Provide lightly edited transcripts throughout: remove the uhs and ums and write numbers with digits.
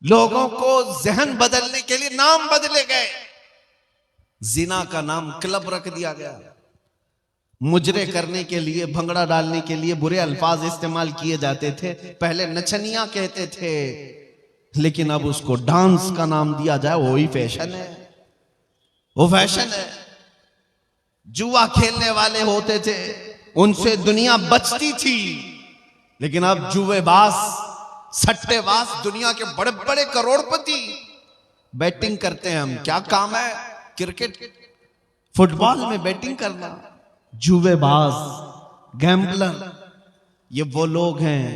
लोगों को जहन बदलने के लिए नाम बदले गए। जिना का नाम क्लब रख दिया गया। मुजरे करने के लिए, भंगड़ा डालने के लिए बुरे अल्फाज इस्तेमाल किए जाते थे। पहले नचनिया कहते थे, लेकिन अब उसको डांस का नाम दिया जाए, वही फैशन है, वो फैशन है। जुआ खेलने वाले होते थे, उनसे दुनिया बचती थी, लेकिन अब जुएबाज, सट्टेबाज, दुनिया के बड़े बड़े करोड़पति बैटिंग करते हैं। हम क्या काम है? क्रिकेट, फुटबॉल में बैटिंग करना। जुएबाज, गैम्बलर, ये वो लोग हैं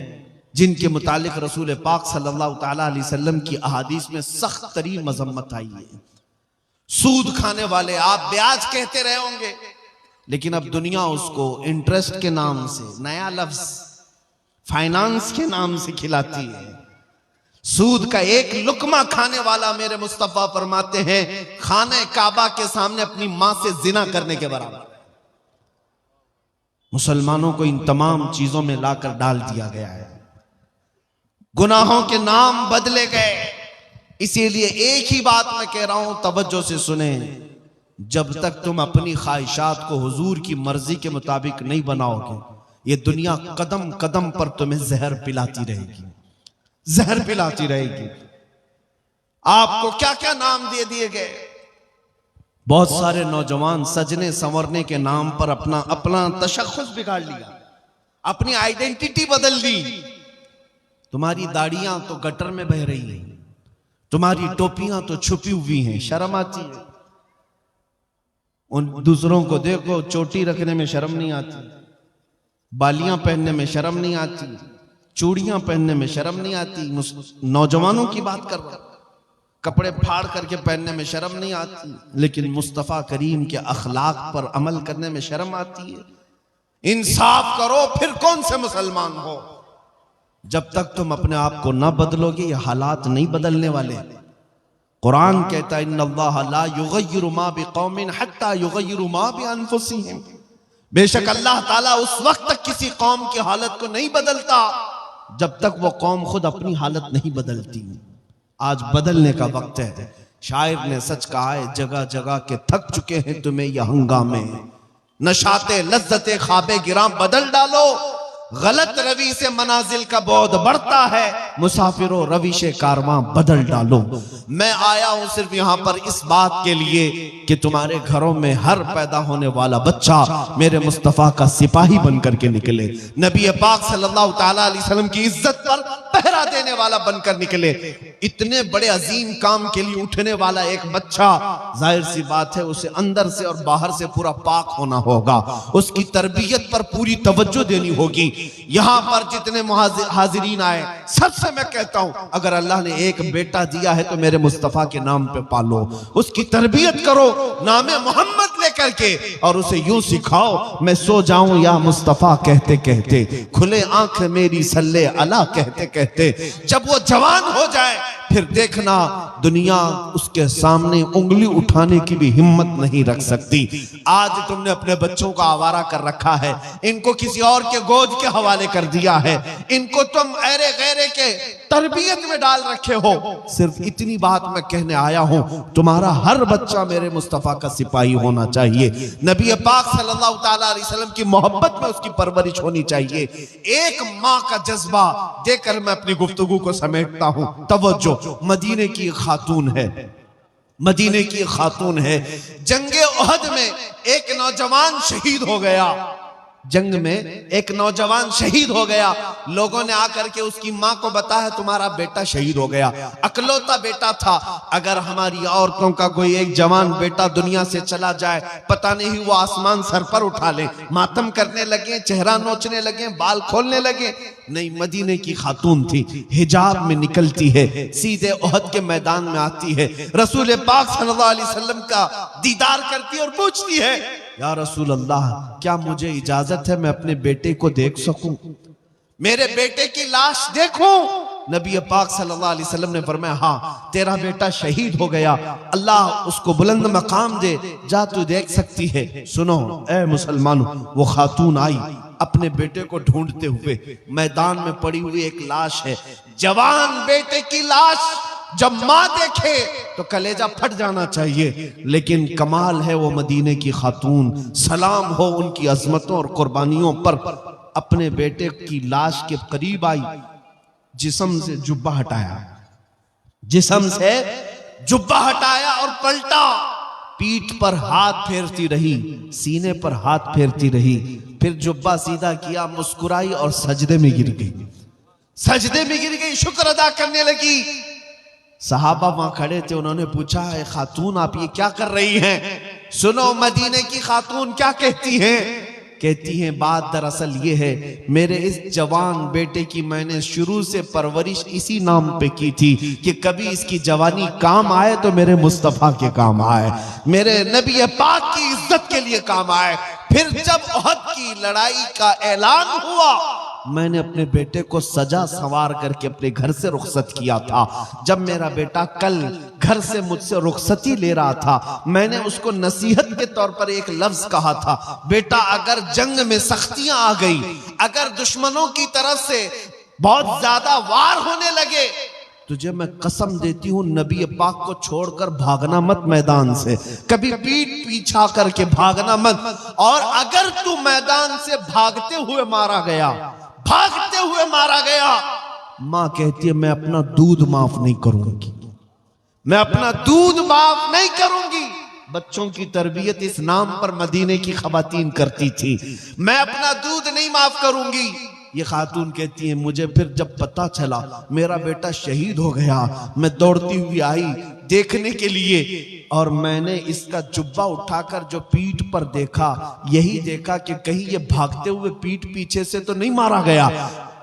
जिनके मुतालिक रसूल पाक सल्लल्लाहु तआला अलैहि वसल्लम की अहादीस में सख्त तरीन मजम्मत आई है। सूद खाने वाले, आप ब्याज कहते रहे होंगे, लेकिन अब दुनिया उसको इंटरेस्ट के नाम से, नया लफ्ज फाइनेंस के नाम से खिलाती है। सूद का एक लुकमा खाने वाला, मेरे मुस्तफा फरमाते हैं, खाने काबा के सामने अपनी मां से जिना करने के बराबर। मुसलमानों को इन तमाम चीजों में लाकर डाल दिया गया है। गुनाहों के नाम बदले गए। इसीलिए एक ही बात मैं कह रहा हूं, तवज्जो से सुने, जब तक तुम अपनी ख्वाहिशात को हुजूर की मर्जी के मुताबिक नहीं बनाओगे, ये दुनिया कदम कदम पर तुम्हें जहर पिलाती रहेगी, जहर पिलाती रहेगी। आपको क्या क्या नाम दे दिए गए। बहुत सारे नौजवान सजने संवरने के नाम पर अपना अपना तशख्खुस बिगाड़ लिया, अपनी आइडेंटिटी बदल दी। तुम्हारी दाढ़ियां तो गटर में बह रही हैं, तुम्हारी टोपियां तो छुपी हुई हैं, शर्म आती है। उन दूसरों को देखो, चोटी रखने में शर्म नहीं आती, बालियां पहनने में शर्म नहीं आती, चूड़ियां पहनने में शर्म नहीं आती। नौजवानों की बात कर रहा हूं, कपड़े फाड़ करके पहनने में शर्म नहीं आती, लेकिन मुस्तफा करीम के अखलाक पर अमल करने में शर्म आती है। इंसाफ करो, फिर कौन से मुसलमान हो। जब तक तुम अपने आप को ना बदलोगे, ये हालात नहीं बदलने वाले। कुरान कहता है, इन्नल्लाह ला युगय्यिरु मा बिकौमिन हत्ता युगय्यिरु मा बिअनफुसिहिम। बेशक अल्लाह ताला उस वक्त तक किसी कौम की हालत को नहीं बदलता जब तक वो कौम खुद अपनी हालत नहीं बदलती। आज बदलने का वक्त है। शायर ने सच कहा है, जगह जगह के थक चुके हैं तुम्हें यह हंगामे, नशाते लज्जते ख्वाबे गिरां बदल डालो। गलत रवि से मनाजिल का बहुत बढ़ता है, मुसाफिरों रविश कारवां बदल डालो। मैं आया हूं सिर्फ यहां पर इस बात के लिए कि तुम्हारे घरों में हर पैदा होने वाला बच्चा मेरे मुस्तफा का सिपाही बनकर के निकले, नबी पाक सल्लल्लाहु तआला अलैहि वसल्लम की इज्जत पर पहरा देने वाला बनकर निकले। इतने बड़े अजीम काम के लिए उठने वाला एक बच्चा, जाहिर सी बात है उसे अंदर से और बाहर से पूरा पाक होना होगा, उसकी तरबियत पर पूरी तवज्जो देनी होगी। यहां पर जितने हाजिरीन आए, सबसे मैं कहता हूं, अगर अल्लाह ने एक बेटा दिया है तो मेरे मुस्तफा के नाम पे पालो, उसकी तरबियत करो नामे मोहम्मद लेकर के, और उसे यूं सिखाओ, मैं सो जाऊं या मुस्तफा कहते कहते, खुले आंख मेरी सल्ले अला कहते कहते। जब वो जवान हो जाए, फिर देखना दुनिया उसके सामने उंगली उठाने की भी हिम्मत नहीं रख सकती। आज तुमने अपने बच्चों को आवारा कर रखा है, इनको किसी और के गोद के हवाले कर दिया है, इनको तुम ऐरे गैरे के तरबियत में डाल रखे हो। सिर्फ इतनी बात मैं कहने आया हूं, तुम्हारा हर बच्चा मेरे मुस्तफा का सिपाही होना चाहिए। नबी पाक सल्लल्लाहु तआला अलैहि वसल्लम की मोहब्बत में उसकी परवरिश होनी चाहिए। एक माँ का जज्बा देकर मैं अपनी गुफ्तगू को समेटता हूं। तवज्जो, मदीने की खातून है, मदीने की खातून है। जंगे उहद में एक नौजवान शहीद हो गया, जंग में एक नौजवान शहीद हो गया। लोगों ने आकर के उसकी मां को बताया, तुम्हारा बेटा शहीद हो गया, अकलौता बेटा था। अगर हमारी औरतों का कोई एक जवान बेटा दुनिया से चला जाए, पता नहीं वो आसमान सर पर उठा ले, मातम करने लगे, चेहरा नोचने लगे, बाल खोलने लगे। नहीं, मदीने की खातून थी, हिजाब में निकलती है, सीधे उहद के मैदान में आती है, रसूल पाक सल्लल्लाहु अलैहि वसल्लम का दीदार करती है और पूछती है, या रसूल अल्लाह, क्या मुझे इजाजत है मैं अपने बेटे को देख सकूं, मेरे बेटे की लाश देखूं? नबी पाक सल्लल्लाहु अलैहि वसल्लम ने फरमाया, हाँ, तेरा बेटा शहीद हो गया, अल्लाह उसको बुलंद मकाम दे, जा तू देख सकती है। सुनो ए मुसलमानों, वो खातून आई अपने बेटे को ढूंढते हुए, मैदान में पड़ी हुई एक लाश है, जवान बेटे की लाश, जब माँ देखे तो कलेजा फट जाना चाहिए। लेकिन कमाल है वो मदीने की खातून, सलाम हो उनकी अजमतों और कुर्बानियों पर, अपने बेटे की लाश के करीब आई, जिस्म से जुब्बा हटाया, जिस्म से जुब्बा हटाया और पलटा, पीठ पर हाथ फेरती रही, सीने पर हाथ फेरती रही, फिर जुब्बा सीधा किया, मुस्कुराई और सजदे में गिर गई, सजदे में गिर गई, शुक्र अदा करने लगी। सहाबा वहां खड़े थे, उन्होंने पूछा, है खातून आप ये क्या कर रही हैं? सुनो मदीने की खातून क्या कहती हैं। कहती हैं बात दरअसल ये है, मेरे इस जवान बेटे की मैंने शुरू से परवरिश इसी नाम पे की थी कि कभी इसकी जवानी काम आए तो मेरे मुस्तफा के काम आए, मेरे नबी पाक की इज्जत के लिए काम आए। फिर जब ओहद की लड़ाई का ऐलान हुआ, मैंने अपने बेटे को सजा संवार करके अपने घर से रुखसत किया था। जब मेरा बेटा कल घर से मुझसे रुखसती ले रहा था, मैंने उसको नसीहत के तौर पर एक लफ्ज कहा था, बेटा अगर जंग में सख्तियां आ गई, अगर दुश्मनों की तरफ से बहुत ज्यादा वार होने लगे, तुझे मैं कसम देती हूं नबी पाक को छोड़कर भागना मत मैदान से, कभी पीठ पीछा करके भागना मत। और अगर तू मैदान से भागते हुए मारा गया, भागते हुए मारा गया, मां कहती है मैं अपना दूध माफ नहीं करूंगी, मैं अपना दूध माफ नहीं करूंगी। बच्चों की तरबियत इस नाम पर मदीने की खवातीन करती थी, मैं अपना दूध नहीं माफ करूंगी। ये खातून कहती है मुझे फिर जब पता चला मेरा बेटा शहीद हो गया, मैं दौड़ती हुई आई देखने के लिए, और मैंने इसका जुब्बा उठाकर जो पीठ पर देखा, यही देखा कि कहीं ये भागते हुए पीठ पीछे से तो नहीं मारा गया,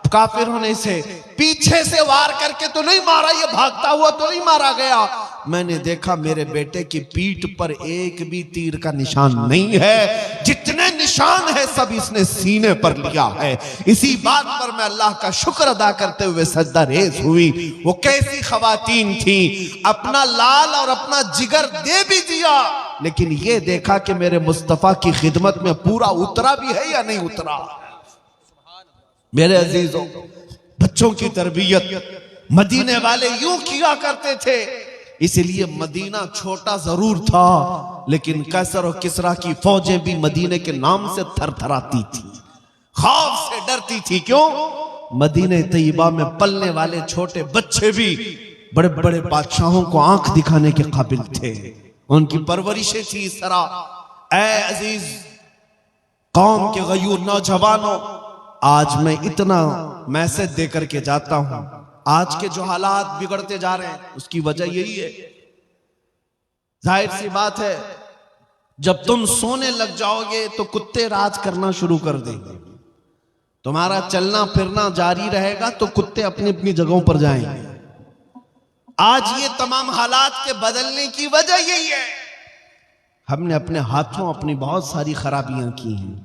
काफिर होने से पीछे से वार करके तो नहीं मारा, ये भागता हुआ तो नहीं मारा गया। मैंने देखा मेरे बेटे की पीठ पर एक भी तीर का निशान नहीं है, जितने निशान है सब इसने सीने पर लिया है। इसी बात पर मैं अल्लाह का शुक्र अदा करते हुए सजदा रेज़ हुई। वो कैसी खवातीन थी, अपना लाल और अपना जिगर दे भी दिया, लेकिन ये देखा कि मेरे मुस्तफा की खिदमत में पूरा उतरा भी है या नहीं उतरा। मेरे अजीजों, बच्चों की तरबियत मदीने वाले यूं किया करते थे। इसलिए मदीना छोटा जरूर था, लेकिन कैसर और किसरा की फौजें भी मदीने के नाम से थरथराती थी, खौफ से डरती थी। क्यों? मदीने तैयबा में पलने वाले छोटे बच्चे भी बड़े बड़े बादशाहों को आंख दिखाने के काबिल थे, उनकी परवरिशें थी इस तरह। ऐ अजीज कौम के गयूर नौजवानों, आज मैं इतना मैसेज देकर के जाता हूं, आज के जो हालात बिगड़ते जा रहे हैं उसकी वजह यही है। जाहिर सी बात है, जब तुम सोने लग जाओगे तो कुत्ते राज करना शुरू कर देंगे, तुम्हारा चलना फिरना जारी रहेगा तो कुत्ते अपनी अपनी जगहों पर जाएंगे। आज ये तमाम हालात के बदलने की वजह यही है, हमने अपने हाथों अपनी बहुत सारी खराबियां की हैं,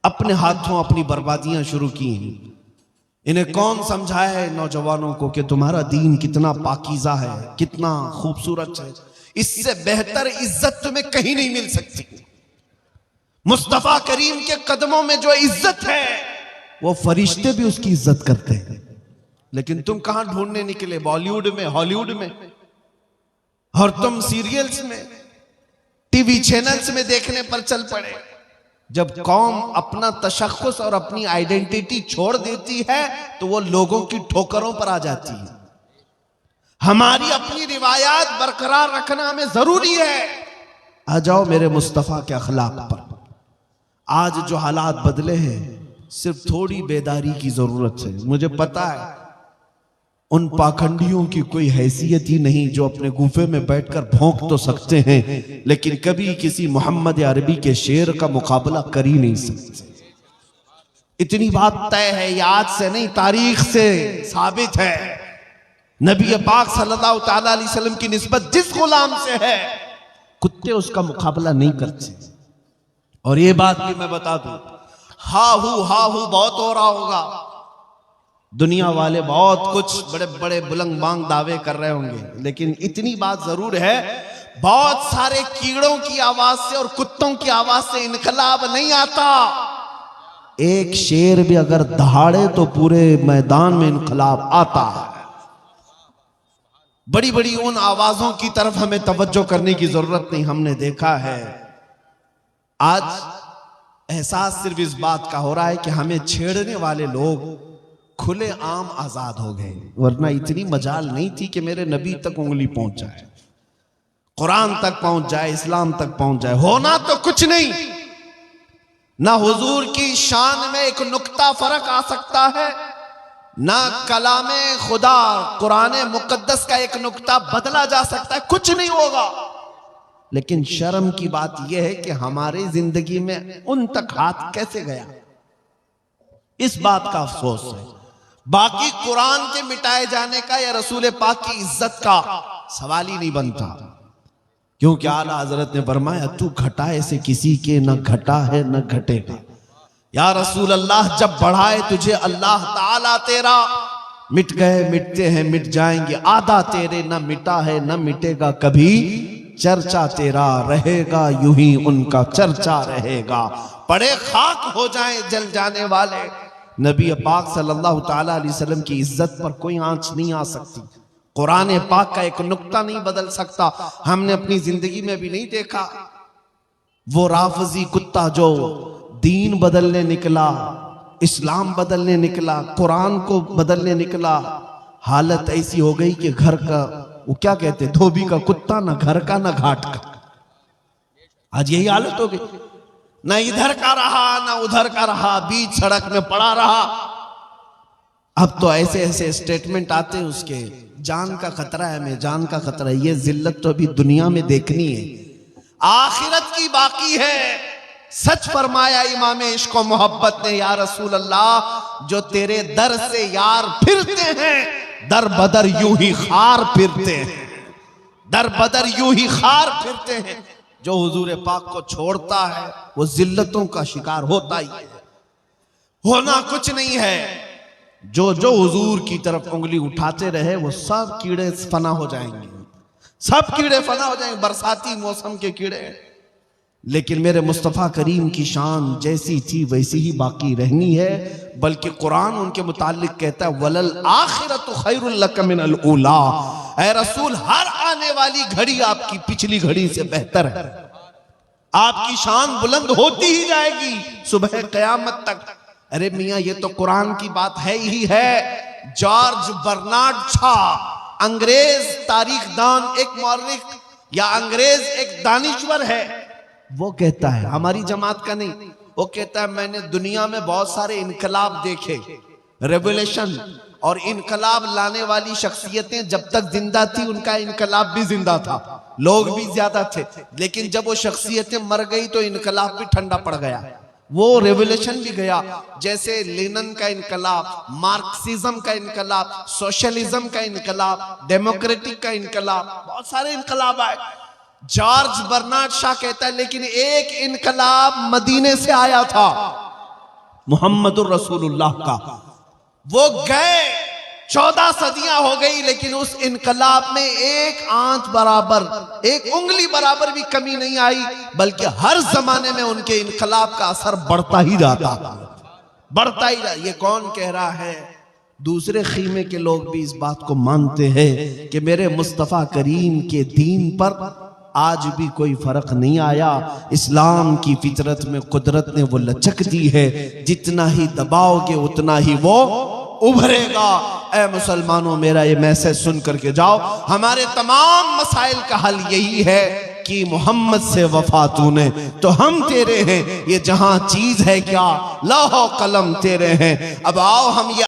अपने हाथों अपनी बर्बादियां शुरू की हैं। इन्हें कौन समझाए है नौजवानों को कि तुम्हारा दीन कितना पाकीज़ा है, कितना खूबसूरत है, इससे बेहतर इज्जत तुम्हें कहीं नहीं मिल सकती। मुस्तफा करीम के कदमों में जो इज्जत है वो फरिश्ते भी उसकी इज्जत करते हैं, लेकिन तुम कहां ढूंढने निकले? बॉलीवुड में, हॉलीवुड में, और तुम सीरियल्स में, टीवी चैनल्स में देखने पर चल पड़े। जब कौम अपना तशख्खुस और अपनी आइडेंटिटी छोड़ देती है तो वो लोगों की ठोकरों पर आ जाती है। हमारी अपनी रिवायात बरकरार रखना हमें जरूरी है। आ जाओ मेरे मुस्तफा के अखलाक पर। आज जो हालात बदले हैं, सिर्फ थोड़ी बेदारी की जरूरत है। मुझे पता है उन पाखंडियों की कोई हैसियत ही नहीं जो अपने गुफे में बैठकर भौंक तो सकते हैं, लेकिन कभी किसी मोहम्मद अरबी के शेर का मुकाबला कर ही नहीं सकते। इतनी बात तय है, ये आज से नहीं तारीख से साबित है। नबी पाक सल्लल्लाहु तआला अलैहि वसल्लम की निस्बत जिस गुलाम से है, कुत्ते उसका मुकाबला नहीं करते। और ये बात भी मैं बता दूं, हाहू बहुत हो रहा होगा, दुनिया वाले बहुत कुछ बड़े बड़े बुलंद बांग दावे कर रहे होंगे, लेकिन इतनी बात जरूर है, बहुत सारे कीड़ों की आवाज से और कुत्तों की आवाज से इनकलाब नहीं आता। एक शेर भी अगर दहाड़े तो पूरे मैदान में इनकलाब आता है। बड़ी बड़ी उन आवाजों की तरफ हमें तवज्जो करने की जरूरत नहीं। हमने देखा है आज एहसास सिर्फ इस बात का हो रहा है कि हमें छेड़ने वाले लोग खुले आम आजाद हो गए, वरना इतनी मजाल नहीं थी कि मेरे नबी तक उंगली पहुंच जाए, कुरान तक पहुंच जाए, इस्लाम तक पहुंच जाए। होना तो कुछ नहीं, ना हुजूर की शान में एक नुक्ता फर्क आ सकता है, ना कलामे खुदा कुरान मुकद्दस का एक नुक्ता बदला जा सकता है, कुछ नहीं होगा। लेकिन शर्म की बात यह है कि हमारी जिंदगी में उन तक हाथ कैसे गया, इस बात का अफसोस है। बाकी कुरान के मिटाए जाने का या रसूल पाक की इज्जत का सवाल ही नहीं बनता, क्योंकि आला हजरत ने फरमाया तू घटाए से किसी के न घटा है न घटेगा। या रसूल अल्लाह जब बढ़ाए तुझे अल्लाह ताला तेरा, मिट गए मिटते हैं मिट जाएंगे, आधा तेरे न मिटा है न मिटेगा कभी, चर्चा तेरा रहेगा यूं ही उनका चर्चा रहेगा। पड़े खाक हो जाए जल जाने वाले, नबी पाक सल्लल्लाहु ताला अलैहि वसल्लम की इज्जत पर कोई आंच नहीं आ सकती, कुरान पाक का एक नुक्ता नहीं बदल सकता। हमने अपनी जिंदगी में भी नहीं देखा वो राफजी कुत्ता जो दीन बदलने निकला, इस्लाम बदलने निकला, कुरान को बदलने निकला, हालत ऐसी हो गई कि घर का वो क्या कहते धोबी का कुत्ता, ना घर का ना घाट का। आज यही हालत हो गई, ना इधर का रहा ना उधर का रहा, बीच सड़क में पड़ा रहा। अब तो ऐसे ऐसे स्टेटमेंट आते हैं उसके, जान का खतरा है, मैं जान का खतरा है। ये जिल्लत तो अभी दुनिया में देखनी है, आखिरत की बाकी है। सच फरमाया इमाम इश्क व मोहब्बत ने, या रसूल अल्लाह जो तेरे दर से यार फिरते हैं दर बदर यूं ही खार फिरते हैं, दर बदर यूं ही खार फिरते हैं। जो हुजूर पाक को छोड़ता है वो जिल्लतों का शिकार होता ही है, होना कुछ नहीं है। जो जो हुजूर की तरफ उंगली उठाते रहे वो सब कीड़े फना हो जाएंगे, सब कीड़े फना हो जाएंगे, बरसाती मौसम के कीड़े। लेकिन मेरे मुस्तफ़ा करीम की शान जैसी थी वैसी ही बाकी रहनी है, बल्कि कुरान उनके मुतालिक कहता है वलल आखिरतु खैरुल लक मिनल ऊला। ऐ रसूल हर आने वाली घड़ी आपकी पिछली घड़ी से बेहतर है, आपकी शान बुलंद होती ही जाएगी सुबह क़यामत तक। अरे मियां ये तो कुरान की बात है ही है। जॉर्ज बर्नार्ड शॉ, अंग्रेज तारीखदान, एक मौर्रिख या अंग्रेज एक दानिश्वर है, वो कहता है, हमारी जमात का नहीं, वो कहता है मैंने दुनिया में बहुत सारे इनकलाब देखे, रेवोल्यूशन और इनकलाब लाने वाली शख्सियतें जब तक जिंदा थी उनका इनकलाब भी जिंदा था, लोग भी ज्यादा थे, लेकिन जब वो शख्सियतें मर गई तो इनकलाब भी ठंडा पड़ गया, वो रेवोल्यूशन भी गया। जैसे लेनिन का इनकलाब, मार्क्सिज्म का इनकलाब, सोशलिज्म का इनकलाब, डेमोक्रेटिक का इनकलाब, बहुत सारे इनकलाब आए। जॉर्ज बर्नार्ड शॉ कहता है लेकिन एक इनकलाब मदीने से आया था, मुहम्मदुर रसूलुल्लाह का, वो गए 14 सदियां हो गई, लेकिन उस इनकलाब में एक आंच बराबर, एक उंगली बराबर भी कमी नहीं आई, बल्कि हर जमाने में उनके इनकलाब का असर बढ़ता ही जाता, बढ़ता ही जाता। ये कौन कह रहा है? दूसरे खीमे के लोग भी इस बात को मानते हैं कि मेरे मुस्तफ़ा करीम के दीन पर आज भी कोई फर्क नहीं आया। इस्लाम की फितरत में कुदरत ने वो लचक दी है, जितना ही दबाओगे उतना ही वो उभरेगा। ऐ मुसलमानों मेरा ये मैसेज सुन करके जाओ, हमारे तमाम मसाइल का हल यही है कि मोहम्मद से वफा तूने तो हम तेरे हैं, ये जहां चीज है क्या लौह कलम तेरे हैं। अब आओ हम ये